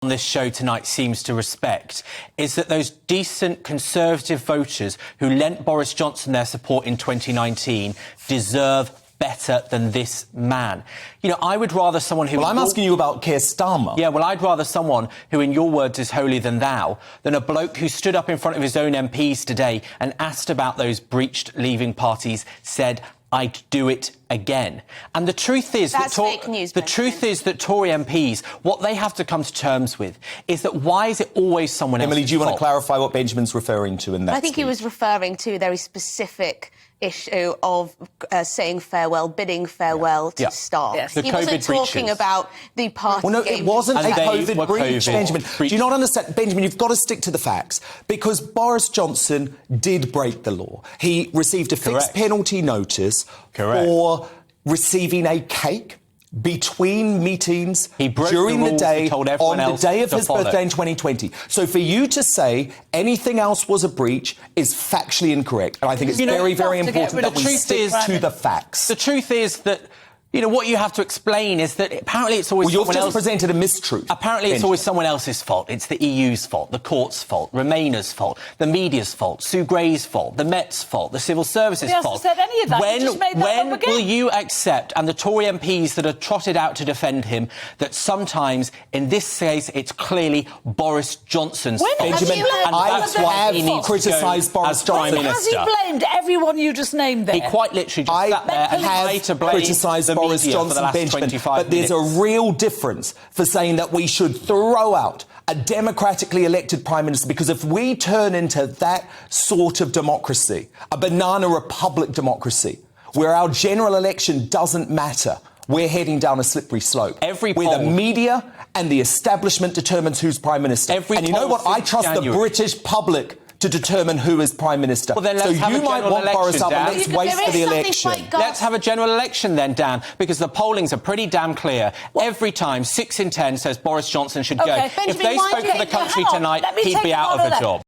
on this show tonight seems to respect is that those decent Conservative voters who lent Boris Johnson their support in 2019 deserve better than this man. You know, I would rather someone who... Well, I'm asking you about Keir Starmer. Yeah, well, I'd rather someone who, in your words, is holier than thou, than a bloke who stood up in front of his own MPs today and asked about those breached leaving parties, said, I'd do it again. And the truth is that's fake news, the truth is that Tory MPs, what they have to come to terms with is that why is it always someone else's Emily, do you want to fault? clarify what Benjamin's referring to in that I think he was referring to a very specific issue of saying farewell, bidding farewell to staff. Yes. He wasn't talking about the party. Well, no, it wasn't a COVID breach, Benjamin. Do you not understand? Benjamin, you've got to stick to the facts. Because Boris Johnson did break the law. He received a fixed penalty notice for receiving a cake between meetings during the day on the day of his birthday in 2020. So for you to say anything else was a breach is factually incorrect. And I think it's very, very important that we stick to the facts. The truth is that, you know, what you have to explain is that apparently it's always someone else... Well, you've just presented a mistruth. Apparently it's always someone else's fault. It's the EU's fault, the court's fault, Remainers' fault, the media's fault, Sue Gray's fault, the Met's fault, the civil services fault. Said any of that. When will you accept, and the Tory MPs that are trotted out to defend him, that sometimes, in this case, it's clearly Boris Johnson's fault? Benjamin, I have criticised Boris Johnson. When has he blamed everyone you just named there? He quite literally just sat there and tried to blame criticised Boris Johnson, Benjamin, but there's a real difference for saying that we should throw out a democratically elected Prime Minister, because if we turn into that sort of democracy, a banana republic democracy, where our general election doesn't matter, we're heading down a slippery slope. Where the media and the establishment determines who's Prime Minister. And you know what? I trust the British public to determine who is Prime Minister. Well, then let's so you might want Boris up and let's wait for the election. Let's have a general election then, Dan, because the pollings are pretty damn clear. Every time, 6 in 10 says Boris Johnson should go. If they spoke for the country tonight, he'd be out of a job.